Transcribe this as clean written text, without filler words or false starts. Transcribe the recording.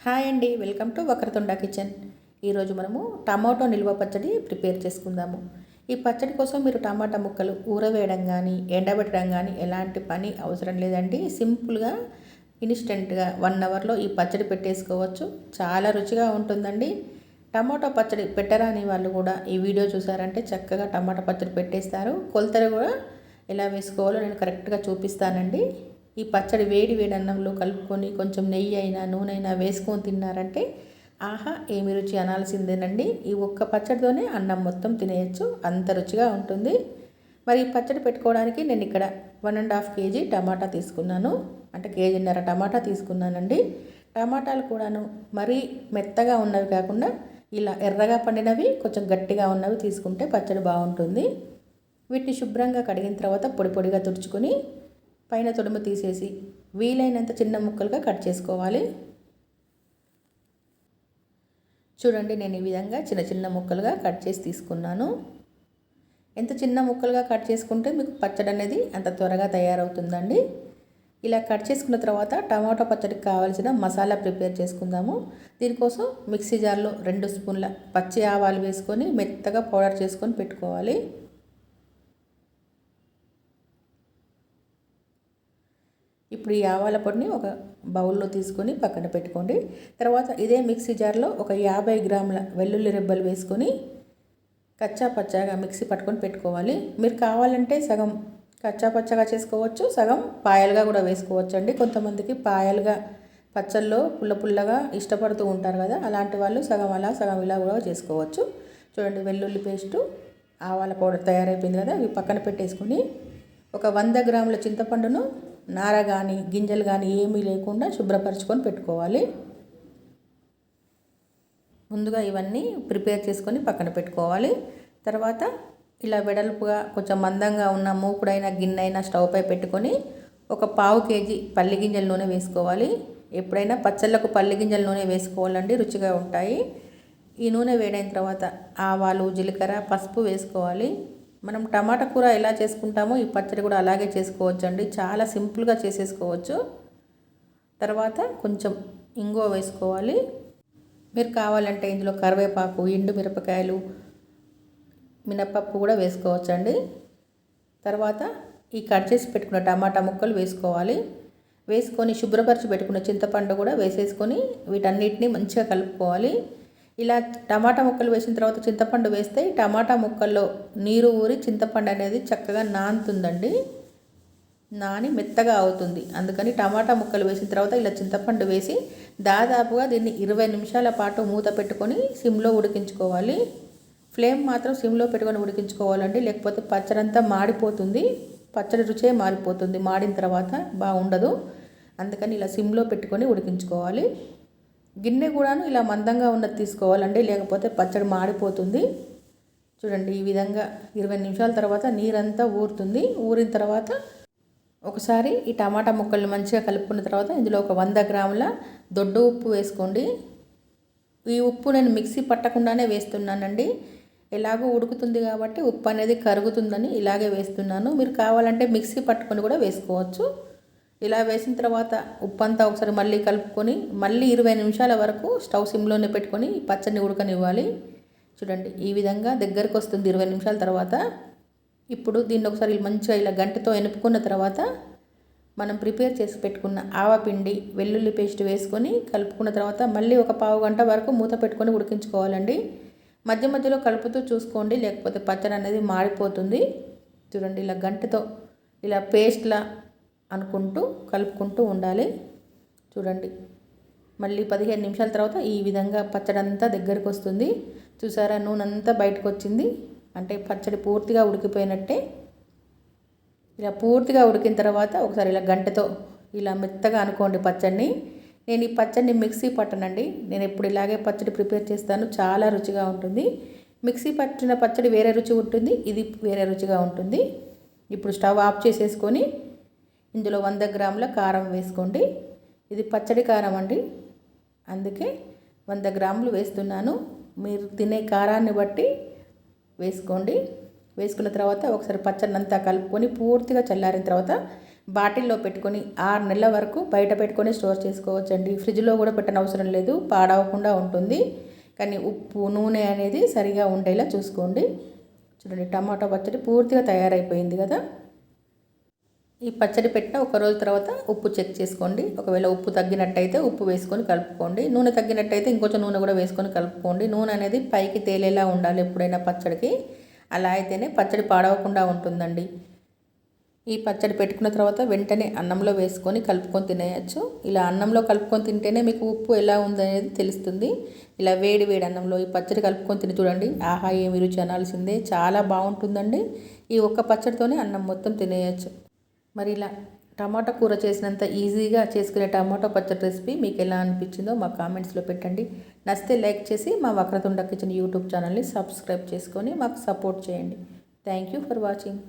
Hi అండి, welcome to Vakratunda kitchen. ఈరోజు మనము టమాటో నిల్వ పచ్చడి ప్రిపేర్ చేసుకుందాము. ఈ పచ్చడి కోసం మీరు టమాటా ముక్కలు ఊరవేయడం కానీ ఎండబెట్టడం కానీ ఎలాంటి పని అవసరం లేదండి. సింపుల్గా ఇన్స్టెంట్గా 1 అవర్లో ఈ పచ్చడి పెట్టేసుకోవచ్చు. చాలా రుచిగా ఉంటుందండి. టమాటో పచ్చడి పెట్టరాని వాళ్ళు కూడా ఈ వీడియో చూసారంటే చక్కగా టమాటా పచ్చడి పెట్టేస్తారు. కొలతలు కూడా ఎలా వేసుకోవాలో నేను కరెక్ట్గా చూపిస్తానండి. ఈ పచ్చడి వేడి వేడి అన్నంలో కలుపుకొని కొంచెం నెయ్యి అయినా నూనె అయినా వేసుకొని తిన్నారంటే ఆహా ఏమి రుచి అనాల్సిందేనండి. ఈ ఒక్క పచ్చడితోనే అన్నం మొత్తం తినేయచ్చు, అంత రుచిగా ఉంటుంది. మరి ఈ పచ్చడి పెట్టుకోవడానికి నేను ఇక్కడ 1.5 కేజీ టమాటా తీసుకున్నాను, అంటే కేజీన్నర టమాటా తీసుకున్నానండి. టమాటాలు కూడాను మరీ మెత్తగా ఉన్నవి కాకుండా ఇలా ఎర్రగా పండినవి కొంచెం గట్టిగా ఉన్నవి తీసుకుంటే పచ్చడి బాగుంటుంది. వీటిని శుభ్రంగా కడిగిన తర్వాత పొడి పొడిగా తుడుచుకొని పైన తొడుము తీసేసి వీలైనంత చిన్న ముక్కలుగా కట్ చేసుకోవాలి. చూడండి, నేను ఈ విధంగా చిన్న చిన్న ముక్కలుగా కట్ చేసి తీసుకున్నాను. ఎంత చిన్న ముక్కలుగా కట్ చేసుకుంటే మీకు పచ్చడి అనేది అంత త్వరగా తయారవుతుందండి. ఇలా కట్ చేసుకున్న తర్వాత టమాటో పచ్చడికి కావాల్సిన మసాలా ప్రిపేర్ చేసుకుందాము. దీనికోసం మిక్సీ జార్లో 2 స్పూన్ల పచ్చి ఆవాలు వేసుకొని మెత్తగా పౌడర్ చేసుకొని పెట్టుకోవాలి. ఇప్పుడు ఈ ఆవాల పొడిని ఒక బౌల్లో తీసుకొని పక్కన పెట్టుకోండి. తర్వాత ఇదే మిక్సీ జార్లో ఒక 50 గ్రాముల వెల్లుల్లి రెబ్బలు వేసుకొని కచ్చా పచ్చాగా మిక్సీ పట్టుకొని పెట్టుకోవాలి. మీరు కావాలంటే సగం కచ్చా పచ్చగా చేసుకోవచ్చు, సగం పాయలుగా కూడా వేసుకోవచ్చు అండి. కొంతమందికి పాయలుగా పచ్చల్లో పుల్ల పుల్లగా ఇష్టపడుతూ ఉంటారు కదా, అలాంటి వాళ్ళు సగం అలా సగం ఇలా కూడా చేసుకోవచ్చు. చూడండి, వెల్లుల్లి పేస్టు ఆవాల పౌడర్ తయారైపోయింది కదా, ఇవి పక్కన పెట్టేసుకొని ఒక 100 గ్రాముల చింతపండును నార కానీ గింజలు కానీ ఏమీ లేకుండా శుభ్రపరచుకొని పెట్టుకోవాలి. ముందుగా ఇవన్నీ ప్రిపేర్ చేసుకొని పక్కన పెట్టుకోవాలి. తర్వాత ఇలా వెడల్పుగా కొంచెం మందంగా ఉన్న మూకుడైన గిన్నె అయినా స్టవ్ పై పెట్టుకొని ఒక 1/2 కేజీ పల్లి గింజల నూనె వేసుకోవాలి. ఎప్పుడైనా పచ్చళ్ళకు పల్లి గింజల నూనె వేసుకోవాలండి, రుచిగా ఉంటాయి. ఈ నూనె వేడైన తర్వాత ఆవాలు, జీలకర్ర, పసుపు వేసుకోవాలి. మనం టమాటా కూర ఎలా చేసుకుంటామో ఈ పచ్చడి కూడా అలాగే చేసుకోవచ్చు అండి, చాలా సింపుల్గా చేసేసుకోవచ్చు. తర్వాత కొంచెం ఇంగువ వేసుకోవాలి. మీరు కావాలంటే ఇందులో కరివేపాకు, ఎండు మిరపకాయలు, మినపప్పు కూడా వేసుకోవచ్చు అండి. తర్వాత ఈ కట్ చేసి పెట్టుకున్న టమాటా ముక్కలు వేసుకోవాలి. వేసుకొని శుభ్రపరిచి పెట్టుకున్న చింతపండు కూడా వేసేసుకొని వీటన్నిటిని మంచిగా కలుపుకోవాలి. ఇలా టమాటా ముక్కలు వేసిన తర్వాత చింతపండు వేస్తే టమాటా ముక్కల్లో నీరు ఊరి చింతపండు అనేది చక్కగా నానుతుందండి, నాని మెత్తగా అవుతుంది. అందుకని టమాటా ముక్కలు వేసిన తర్వాత ఇలా చింతపండు వేసి దాదాపుగా దీన్ని 20 నిమిషాల పాటు మూత పెట్టుకొని సిమ్లో ఉడికించుకోవాలి. ఫ్లేమ్ మాత్రం సిమ్లో పెట్టుకొని ఉడికించుకోవాలండి, లేకపోతే పచ్చడి అంతా మాడిపోతుంది, పచ్చడి రుచే మారిపోతుంది, మాడిన తర్వాత బాగుండదు. అందుకని ఇలా సిమ్లో పెట్టుకొని ఉడికించుకోవాలి. గిన్నె కూడాను ఇలా మందంగా ఉన్నది తీసుకోవాలండి, లేకపోతే పచ్చడి మాడిపోతుంది. చూడండి, ఈ విధంగా 20 నిమిషాల తర్వాత నీరంతా ఊరుతుంది. ఊరిన తర్వాత ఒకసారి ఈ టమాటా ముక్కల్ని మంచిగా కలుపుకున్న తర్వాత ఇందులో ఒక 100 గ్రాముల దొడ్డు ఉప్పు వేసుకోండి. ఈ ఉప్పు నేను మిక్సీ పట్టకుండానే వేస్తున్నానండి, ఎలాగో ఉడుకుతుంది కాబట్టి ఉప్పు అనేది కరుగుతుందని ఇలాగే వేస్తున్నాను. మీరు కావాలంటే మిక్సీ పట్టుకొని కూడా వేసుకోవచ్చు. ఇలా వేసిన తర్వాత ఉప్పు అంతా ఒకసారి మళ్ళీ కలుపుకొని మళ్ళీ 20 నిమిషాల వరకు స్టవ్ సిమ్లోనే పెట్టుకొని పచ్చడిని ఉడకనివ్వాలి. చూడండి, ఈ విధంగా దగ్గరకు వస్తుంది 20 నిమిషాల తర్వాత. ఇప్పుడు దీన్ని ఒకసారి మంచిగా ఇలా గంటతో ఎనుపుకున్న తర్వాత మనం ప్రిపేర్ చేసి పెట్టుకున్న ఆవపిండి, వెల్లుల్లి పేస్ట్ వేసుకొని కలుపుకున్న తర్వాత మళ్ళీ ఒక 1/2 గంట వరకు మూత పెట్టుకొని ఉడికించుకోవాలండి. మధ్య మధ్యలో కలుపుతూ చూసుకోండి, లేకపోతే పచ్చడి అనేది మాడిపోతుంది. చూడండి, ఇలా గంటతో ఇలా పేస్ట్లా అనుకుంటూ కలుపుకుంటూ ఉండాలి. చూడండి, మళ్ళీ 15 నిమిషాల తర్వాత ఈ విధంగా పచ్చడి అంతా దగ్గరికి వస్తుంది. చూసారా, నూనె అంతా బయటకు వచ్చింది, అంటే పచ్చడి పూర్తిగా ఉడికిపోయినట్టే. ఇలా పూర్తిగా ఉడికిన తర్వాత ఒకసారి ఇలా గంటతో ఇలా మెత్తగా అనుకోండి పచ్చడిని. నేను ఈ పచ్చడిని మిక్సీ పట్టనండి, నేను ఎప్పుడు ఇలాగే పచ్చడి ప్రిపేర్ చేస్తాను, చాలా రుచిగా ఉంటుంది. మిక్సీ పట్టిన పచ్చడి వేరే రుచి ఉంటుంది, ఇది వేరే రుచిగా ఉంటుంది. ఇప్పుడు స్టవ్ ఆఫ్ చేసేసుకొని ఇందులో 100 గ్రాముల కారం వేసుకోండి. ఇది పచ్చడి కారం అండి, అందుకే 100 గ్రాములు వేస్తున్నాను. మీరు తినే కారాన్ని బట్టి వేసుకోండి. వేసుకున్న తర్వాత ఒకసారి పచ్చడిని అంతా కలుపుకొని పూర్తిగా చల్లారిన తర్వాత బాటిల్లో పెట్టుకొని 6 నెలల వరకు బయట పెట్టుకొని స్టోర్ చేసుకోవచ్చండి. ఫ్రిడ్జ్లో కూడా పెట్టనవసరం లేదు, పాడవకుండా ఉంటుంది. కానీ ఉప్పు నూనె అనేది సరిగా ఉండేలా చూసుకోండి. చూడండి, టమాటా పచ్చడి పూర్తిగా తయారైపోయింది కదా. ఈ పచ్చడి పెట్టిన ఒక రోజు తర్వాత ఉప్పు చెక్ చేసుకోండి. ఒకవేళ ఉప్పు తగ్గినట్టయితే ఉప్పు వేసుకొని కలుపుకోండి. నూనె తగ్గినట్టయితే ఇంకొంచెం నూనె కూడా వేసుకొని కలుపుకోండి. నూనె అనేది పైకి తేలేలా ఉండాలి ఎప్పుడైనా పచ్చడికి. అలా అయితేనే పచ్చడి పాడవకుండా ఉంటుందండి. ఈ పచ్చడి పెట్టుకున్న తర్వాత వెంటనే అన్నంలో వేసుకొని కలుపుకొని తినేయచ్చు. ఇలా అన్నంలో కలుపుకొని తింటేనే మీకు ఉప్పు ఎలా ఉందనేది తెలుస్తుంది. ఇలా వేడి వేడి అన్నంలో ఈ పచ్చడి కలుపుకొని తిని చూడండి. ఆహా, ఏమి రుచి అనాల్సిందే, చాలా బాగుంటుందండి. ఈ ఒక్క పచ్చడితోనే అన్నం మొత్తం తినేయచ్చు. మరి ఇలా టమాటా కూర చేసినంత ఈజీగా చేసుకునే టమాటా పచ్చడి రెసిపీ మీకు ఎలా అనిపించిందో మా కామెంట్స్లో పెట్టండి. నచ్చితే లైక్ చేసి మా వక్రతుండ కిచెన్ యూట్యూబ్ ఛానల్ని సబ్స్క్రైబ్ చేసుకొని మాకు సపోర్ట్ చేయండి. Thank you for watching.